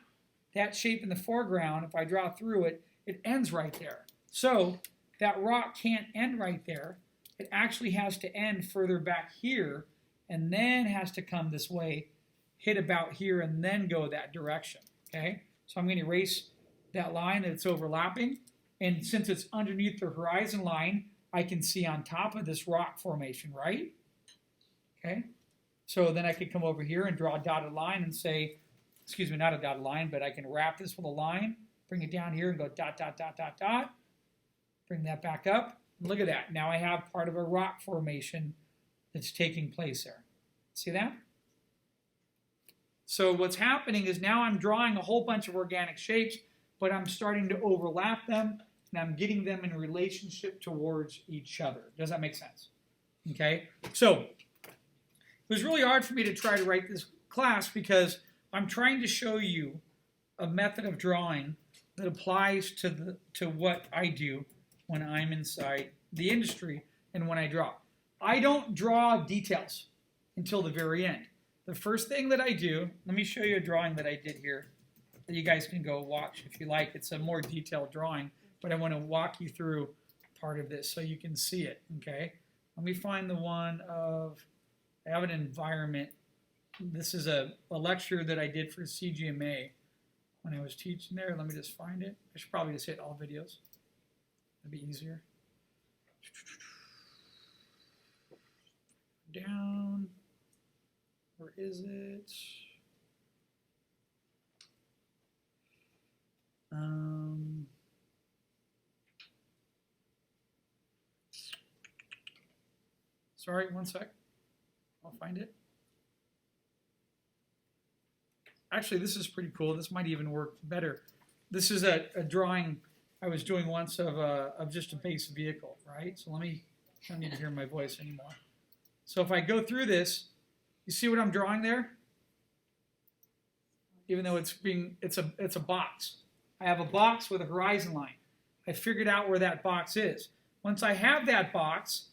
That shape in the foreground, if I draw through it, it ends right there. So that rock can't end right there. It actually has to end further back here and then has to come this way, hit about here, and then go that direction. Okay? So I'm going to erase that line that's overlapping. And since it's underneath the horizon line, I can see on top of this rock formation, right? Okay? So then I could come over here and draw a dotted line and say, excuse me, not a dotted line, but I can wrap this with a line, bring it down here and go dot, dot, dot, dot, dot. Bring that back up. Look at that. Now I have part of a rock formation that's taking place there. See that? So what's happening is now I'm drawing a whole bunch of organic shapes, but I'm starting to overlap them, and I'm getting them in relationship towards each other. Does that make sense? Okay? So it was really hard for me to try to write this class because I'm trying to show you a method of drawing that applies to what I do when I'm inside the industry and when I draw. I don't draw details until the very end. The first thing that I do, let me show you a drawing that I did here that you guys can go watch if you like. It's a more detailed drawing, but I want to walk you through part of this so you can see it, okay? Let me find the one of, I have an environment. This is a lecture that I did for CGMA when I was teaching there. Let me just find it. I should probably just hit all videos. That'd be easier. Down. Where is it? Sorry, one sec. I'll find it. Actually, this is pretty cool. This might even work better. This is a drawing I was doing once of just a base vehicle, right? So I don't need to hear my voice anymore. So if I go through this, you see what I'm drawing there? Even though it's a box. I have a box with a horizon line. I figured out where that box is. Once I have that box,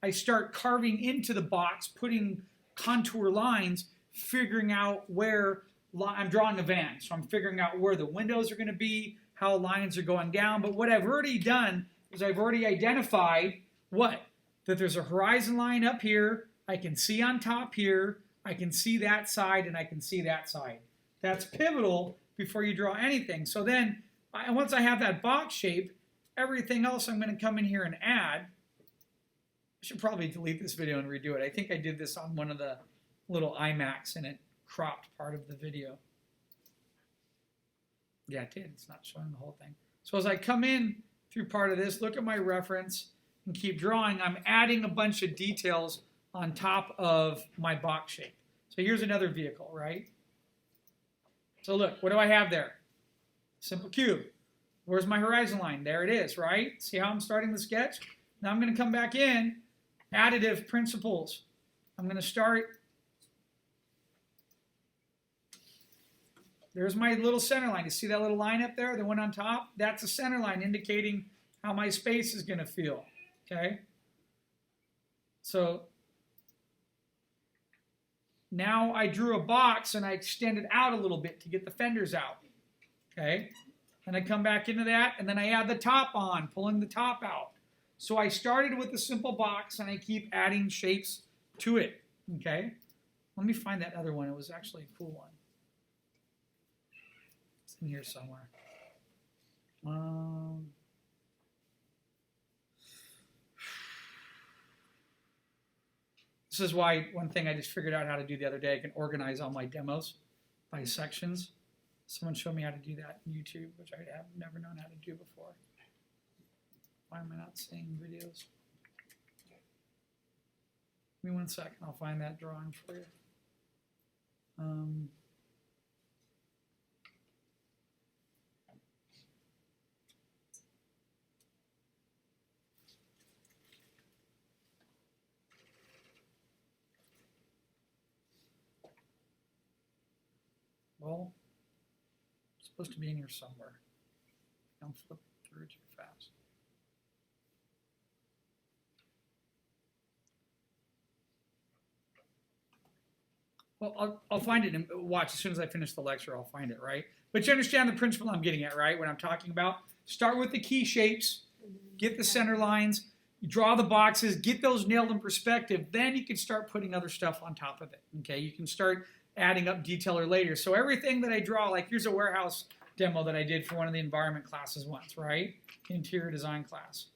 I start carving into the box, putting contour lines, figuring out where I'm drawing a van. So I'm figuring out where the windows are going to be, how lines are going down. But what I've already done is I've already identified what? That there's a horizon line up here. I can see on top here. I can see that side, and I can see that side. That's pivotal before you draw anything. So then, once I have that box shape, everything else I'm going to come in here and add. I should probably delete this video and redo it. I think I did this on one of the little iMacs, and it cropped part of the video. Yeah, it did. It's not showing the whole thing. So as I come in through part of this, look at my reference, and keep drawing. I'm adding a bunch of details on top of my box shape. So here's another vehicle, right? So look, what do I have there? Simple cube. Where's my horizon line? There it is, right? See how I'm starting the sketch? Now I'm going to come back in, additive principles. I'm going to start. There's my little center line. You see that little line up there, the one on top? That's a center line indicating how my space is going to feel, okay? So now I drew a box and I extend it out a little bit to get the fenders out, okay? And I come back into that, and then I add the top on, pulling the top out. So I started with a simple box, and I keep adding shapes to it, okay? Let me find that other one. It was actually a cool one. It's in here somewhere. This is why one thing I just figured out how to do the other day, I can organize all my demos by sections. Someone showed me how to do that on YouTube, which I have never known how to do before. Why am I not seeing videos? Give me 1 second, I'll find that drawing for you. Well, supposed to be in here somewhere. Don't flip through too fast. Well, I'll find it and watch. As soon as I finish the lecture, I'll find it, right? But you understand the principle I'm getting at, right? What I'm talking about. Start with the key shapes. Get the center lines. Draw the boxes. Get those nailed in perspective. Then you can start putting other stuff on top of it, okay? You can start adding up detail or later. So everything that I draw, like here's a warehouse demo that I did for one of the environment classes once, right? Interior design class.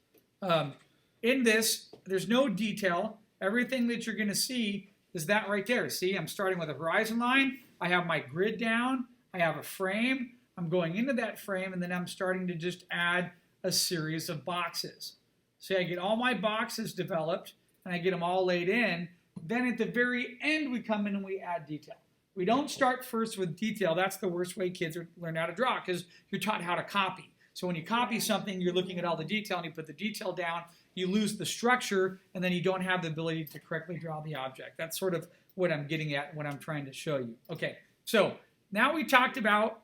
In this, there's no detail. Everything that you're going to see is that right there. See, I'm starting with a horizon line. I have my grid down. I have a frame. I'm going into that frame, and then I'm starting to just add a series of boxes. See, I get all my boxes developed, and I get them all laid in. Then at the very end, we come in and we add detail. We don't start first with detail. That's the worst way kids learn how to draw, because you're taught how to copy. So when you copy something, you're looking at all the detail, and you put the detail down, you lose the structure, and then you don't have the ability to correctly draw the object. That's sort of what I'm getting at, what I'm trying to show you. Okay, so now we talked about,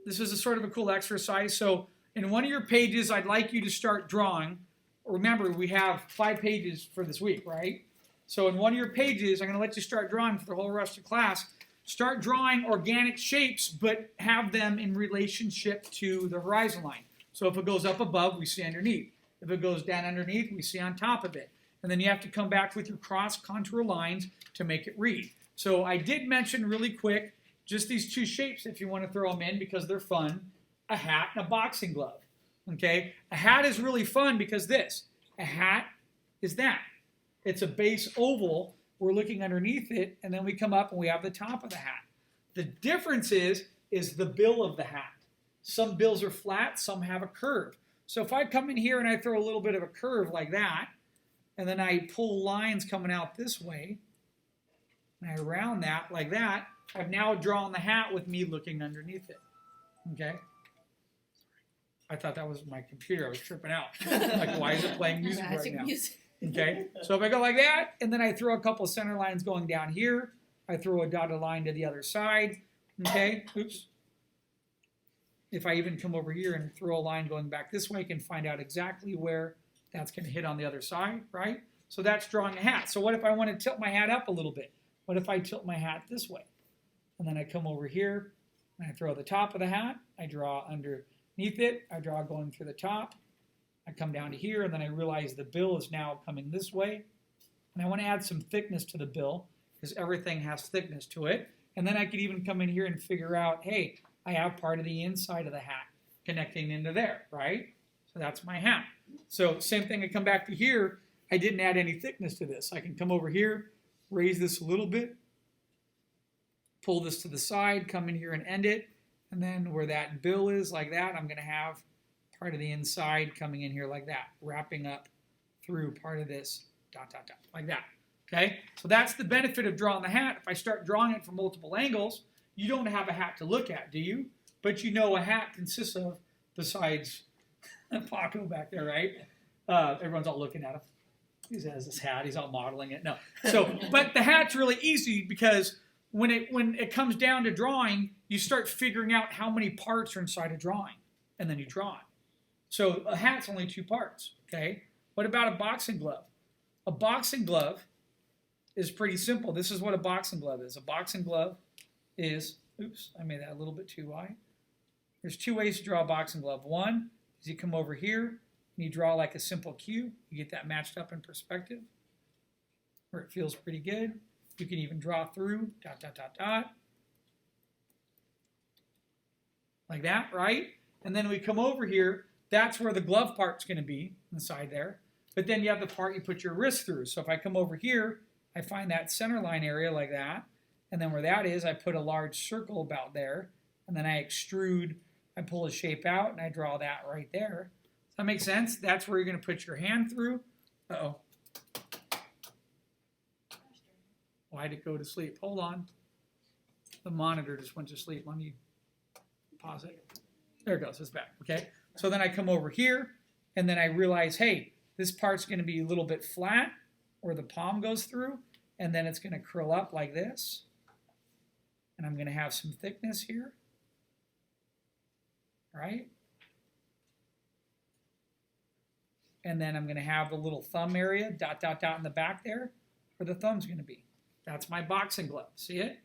this is a sort of a cool exercise. So in one of your pages, I'd like you to start drawing. Remember, we have 5 pages for this week, right? So in one of your pages, I'm going to let you start drawing for the whole rest of class. Start drawing organic shapes, but have them in relationship to the horizon line. So if it goes up above, we see underneath. If it goes down underneath, we see on top of it. And then you have to come back with your cross contour lines to make it read. So I did mention really quick just these 2 shapes if you want to throw them in because they're fun. A hat and a boxing glove. Okay? A hat is really fun because this. A hat is that. It's a base oval. We're looking underneath it, and then we come up and we have the top of the hat. The difference is the bill of the hat. Some bills are flat, some have a curve. So if I come in here and I throw a little bit of a curve like that, and then I pull lines coming out this way, and I round that like that, I've now drawn the hat with me looking underneath it. Okay? I thought that was my computer. I was tripping out. Like, why is it playing music right now? Okay, so if I go like that, and then I throw a couple center lines going down here, I throw a dotted line to the other side, okay, oops. If I even come over here and throw a line going back this way, I can find out exactly where that's going to hit on the other side, right? So that's drawing a hat. So what if I want to tilt my hat up a little bit? What if I tilt my hat this way? And then I come over here, and I throw the top of the hat, I draw underneath it, I draw going through the top, I come down to here, and then I realize the bill is now coming this way. And I want to add some thickness to the bill, because everything has thickness to it. And then I could even come in here and figure out, hey, I have part of the inside of the hat connecting into there, right? So that's my hat. So same thing, I come back to here, I didn't add any thickness to this. I can come over here, raise this a little bit, pull this to the side, come in here and end it. And then where that bill is like that, I'm going to have part of the inside coming in here like that, wrapping up through part of this, dot, dot, dot, like that. Okay? So that's the benefit of drawing the hat. If I start drawing it from multiple angles, you don't have a hat to look at, do you? But you know a hat consists of, besides Paco back there, right? Everyone's all looking at him. He has this hat, he's all modeling it. No. So, but the hat's really easy because when it comes down to drawing, you start figuring out how many parts are inside a drawing, and then you draw it. So a hat's only 2 parts, okay? What about a boxing glove? A boxing glove is pretty simple. This is what a boxing glove is. A boxing glove is, oops, I made that a little bit too wide. There's 2 ways to draw a boxing glove. One is you come over here and you draw like a simple Q. You get that matched up in perspective, where it feels pretty good. You can even draw through, dot, dot, dot, dot. Like that, right? And then we come over here. That's where the glove part's going to be inside there. But then you have the part you put your wrist through. So if I come over here, I find that center line area like that. And then where that is, I put a large circle about there. And then I extrude, I pull a shape out, and I draw that right there. Does that make sense? That's where you're going to put your hand through. Uh-oh. Why'd it go to sleep? Hold on. The monitor just went to sleep. Let me pause it. There it goes. It's back. Okay? So then I come over here, and then I realize, hey, this part's going to be a little bit flat, where the palm goes through, and then it's going to curl up like this. And I'm going to have some thickness here. right? And then I'm going to have the little thumb area, dot, dot, dot in the back there, where the thumb's going to be. That's my boxing glove. See it?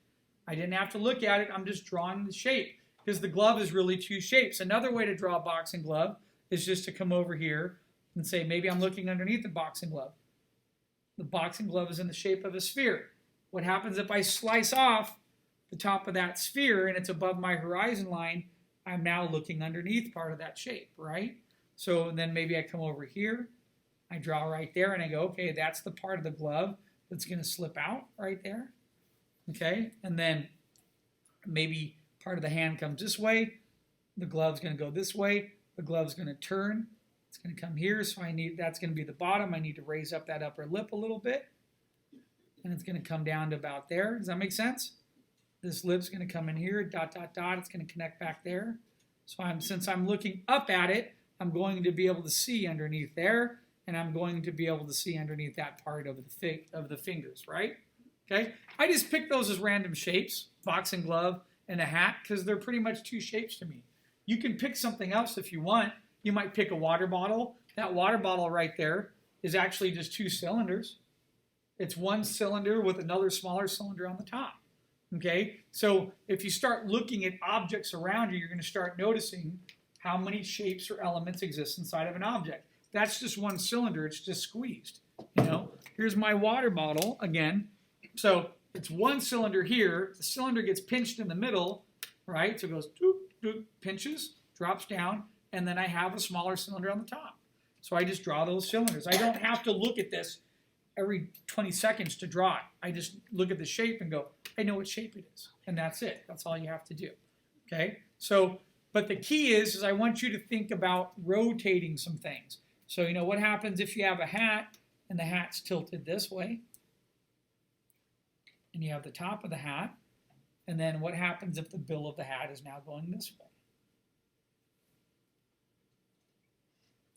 I didn't have to look at it. I'm just drawing the shape because the glove is really two shapes. Another way to draw a boxing glove is just to come over here and say, maybe I'm looking underneath the boxing glove. The boxing glove is in the shape of a sphere. What happens if I slice off the top of that sphere and it's above my horizon line? I'm now looking underneath part of that shape, right? So then maybe I come over here, I draw right there, and I go, okay, that's the part of the glove that's going to slip out right there. Okay, and then maybe part of the hand comes this way, the glove's going to go this way, the glove's going to turn, it's going to come here, so that's going to be the bottom. I need to raise up that upper lip a little bit, and it's going to come down to about there. Does that make sense? This lip's going to come in here, dot, dot, dot, it's going to connect back there. So since I'm looking up at it, I'm going to be able to see underneath there, and I'm going to be able to see underneath that part of the fingers, right? Okay, I just picked those as random shapes, boxing glove and a hat, because they're pretty much two shapes to me. You can pick something else if you want. You might pick a water bottle. That water bottle right there is actually just two cylinders. It's one cylinder with another smaller cylinder on the top. Okay, so if you start looking at objects around you, you're going to start noticing how many shapes or elements exist inside of an object. That's just one cylinder. It's just squeezed. You know, here's my water bottle again. So it's one cylinder here. The cylinder gets pinched in the middle, right? So it goes doop, doop, pinches, drops down, and then I have a smaller cylinder on the top. So I just draw those cylinders. I don't have to look at this every 20 seconds to draw it. I just look at the shape and go, I know what shape it is. And that's it. That's all you have to do. Okay? So, but the key is I want you to think about rotating some things. So, you know, what happens if you have a hat and the hat's tilted this way? And you have the top of the hat. And then what happens if the bill of the hat is now going this way?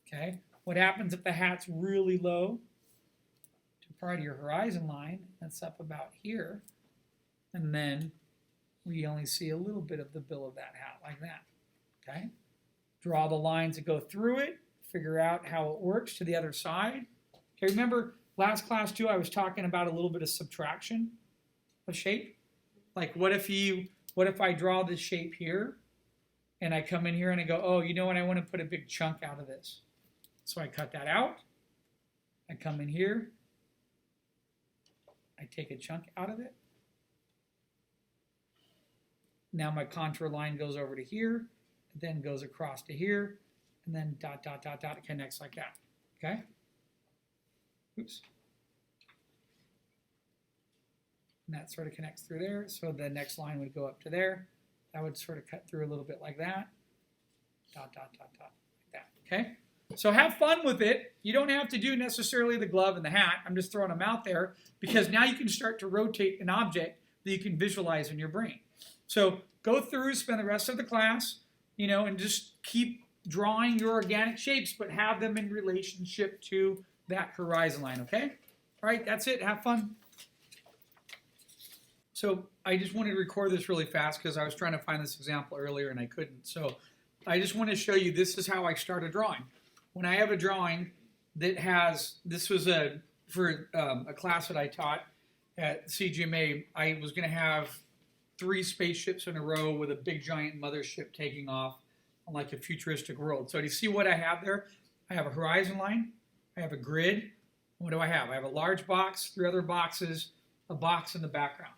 Okay? What happens if the hat's really low to part of your horizon line? That's up about here. And then we only see a little bit of the bill of that hat like that. Okay? Draw the lines that go through it. Figure out how it works to the other side. Okay, remember last class too, I was talking about a little bit of subtraction of shape. Like what if I draw this shape here and I come in here and I go, oh, you know what, I want to put a big chunk out of this. So I cut that out. I come in here. I take a chunk out of it. Now my contour line goes over to here, then goes across to here, and then dot, dot, dot, dot, it connects like that. Okay? Oops. And that sort of connects through there. So the next line would go up to there. That would sort of cut through a little bit like that. Dot, dot, dot, dot, like that. Okay? So have fun with it. You don't have to do necessarily the glove and the hat. I'm just throwing them out there because now you can start to rotate an object that you can visualize in your brain. So go through, spend the rest of the class, you know, and just keep drawing your organic shapes, but have them in relationship to that horizon line, okay? All right, that's it. Have fun. So I just wanted to record this really fast because I was trying to find this example earlier and I couldn't. So I just want to show you this is how I started drawing. When I have a drawing that has, this was for a class that I taught at CGMA, I was going to have 3 spaceships in a row with a big giant mothership taking off on like a futuristic world. So do you see what I have there? I have a horizon line, I have a grid. What do I have? I have a large box, 3 other boxes, a box in the background.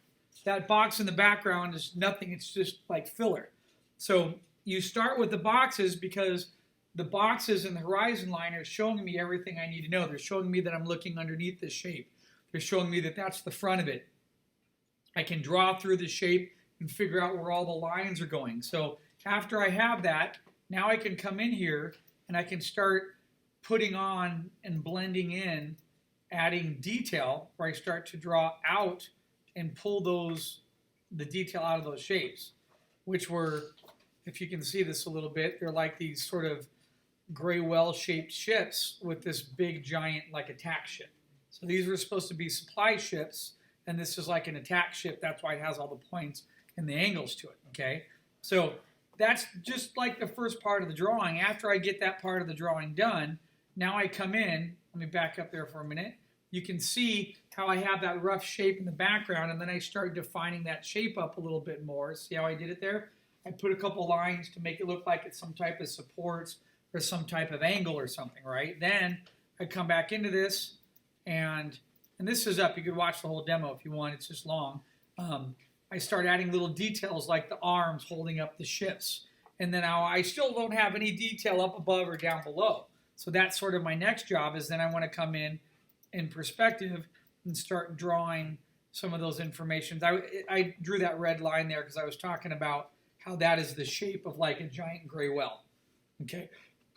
That box in the background is nothing, it's just like filler. So you start with the boxes because the boxes in the horizon line are showing me everything I need to know. They're showing me that I'm looking underneath this shape. They're showing me that that's the front of it. I can draw through the shape and figure out where all the lines are going. So after I have that, now I can come in here and I can start putting on and blending in, adding detail where I start to draw out and pull the detail out of those shapes, which were, if you can see this a little bit, they're like these sort of gray well-shaped ships with this big giant like attack ship. So these were supposed to be supply ships, and this is like an attack ship. That's why it has all the points and the angles to it, okay? So that's just like the first part of the drawing. After I get that part of the drawing done, now I come in, let me back up there for a minute. You can see how I have that rough shape in the background, and then I start defining that shape up a little bit more. See how I did it there? I put a couple lines to make it look like it's some type of supports or some type of angle or something, right? Then I come back into this, and this is up. You could watch the whole demo if you want. It's just long. I start adding little details like the arms holding up the ships. And then I still don't have any detail up above or down below. So that's sort of my next job, is then I want to come in perspective and start drawing some of those informations. I drew that red line there because I was talking about how that is the shape of like a giant gray whale. Okay,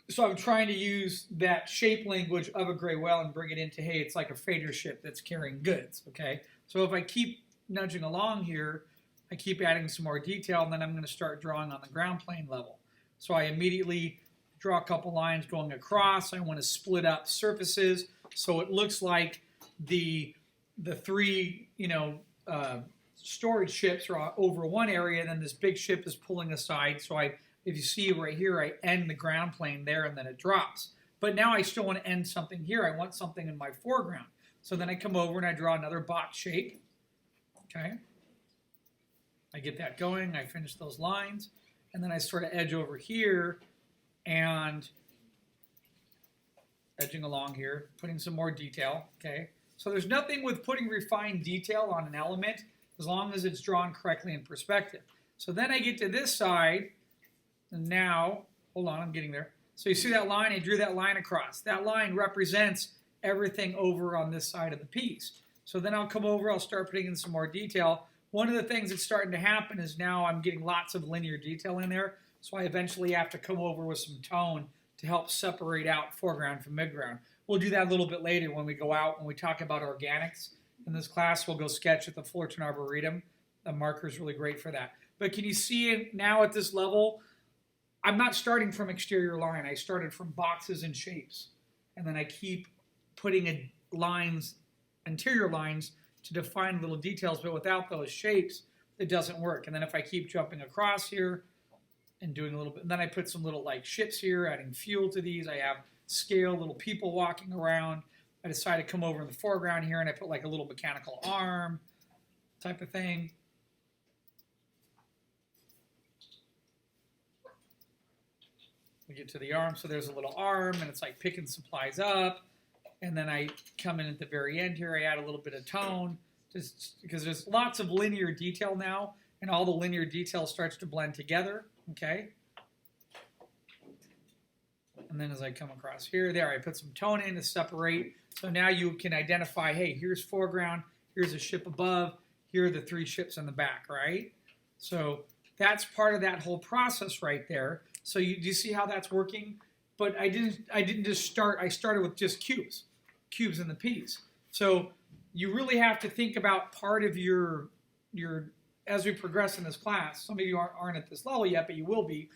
so I'm trying to use that shape language of a gray whale and bring it into, hey, it's like a freighter ship that's carrying goods. Okay, so if I keep nudging along here, I keep adding some more detail, and then I'm going to start drawing on the ground plane level. So I immediately draw a couple lines going across. I want to split up surfaces so it looks like the three storage ships are over one area, and then this big ship is pulling aside. So if you see right here, I end the ground plane there, and then it drops. But now I still want to end something here. I want something in my foreground. So then I come over and I draw another box shape. Okay. I get that going. I finish those lines. And then I sort of edge over here and edging along here, putting some more detail. Okay. So there's nothing with putting refined detail on an element as long as it's drawn correctly in perspective. So then I get to this side, and now, hold on, I'm getting there. So you see that line? I drew that line across. That line represents everything over on this side of the piece. So then I'll come over, I'll start putting in some more detail. One of the things that's starting to happen is now I'm getting lots of linear detail in there, so I eventually have to come over with some tone to help separate out foreground from midground. We'll do that a little bit later when we go out, when we talk about organics. In this class, we'll go sketch at the Fullerton Arboretum. The marker is really great for that. But can you see it now at this level? I'm not starting from exterior line. I started from boxes and shapes. And then I keep putting in lines, interior lines, to define little details, but without those shapes, it doesn't work. And then if I keep jumping across here and doing a little bit, and then I put some little like ships here, adding fuel to these. I have scale, little people walking around. I decided to come over in the foreground here, and I put like a little mechanical arm type of thing. We get to the arm, so there's a little arm, and it's like picking supplies up. And then I come in at the very end here, I add a little bit of tone, just because there's lots of linear detail now, and all the linear detail starts to blend together, okay? And then as I come across here, there, I put some tone in to separate. So now you can identify, hey, here's foreground, here's a ship above, here are the three ships in the back, right? So that's part of that whole process right there. So do you see how that's working? But I didn't just start, I started with just cubes in the piece. So you really have to think about part of your as we progress in this class. Some of you aren't at this level yet, but you will be.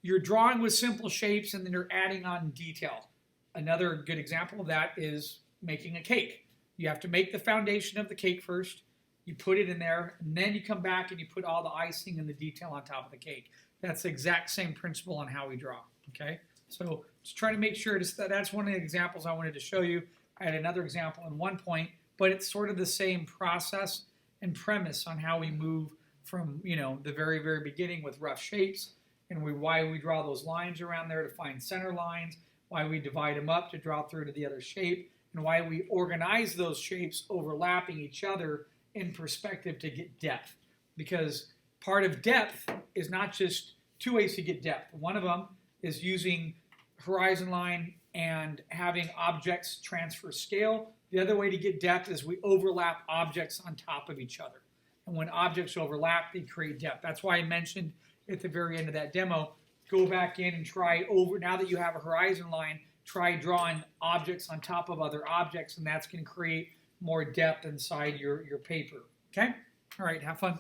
You're drawing with simple shapes, and then you're adding on detail. Another good example of that is making a cake. You have to make the foundation of the cake first. You put it in there, and then you come back and you put all the icing and the detail on top of the cake. That's the exact same principle on how we draw, okay? So just trying to make sure that's one of the examples I wanted to show you. I had another example in one point, but it's sort of the same process and premise on how we move from, the very, very beginning with rough shapes, and why we draw those lines around there to find center lines, why we divide them up to draw through to the other shape, and why we organize those shapes overlapping each other in perspective to get depth. Because part of depth is not just two ways to get depth. One of them is using horizon line and having objects transfer scale. The other way to get depth is we overlap objects on top of each other. And when objects overlap, they create depth. That's why I mentioned at the very end of that demo, go back in and try now that you have a horizon line, try drawing objects on top of other objects, and that's going to create more depth inside your paper. Okay? All right, have fun.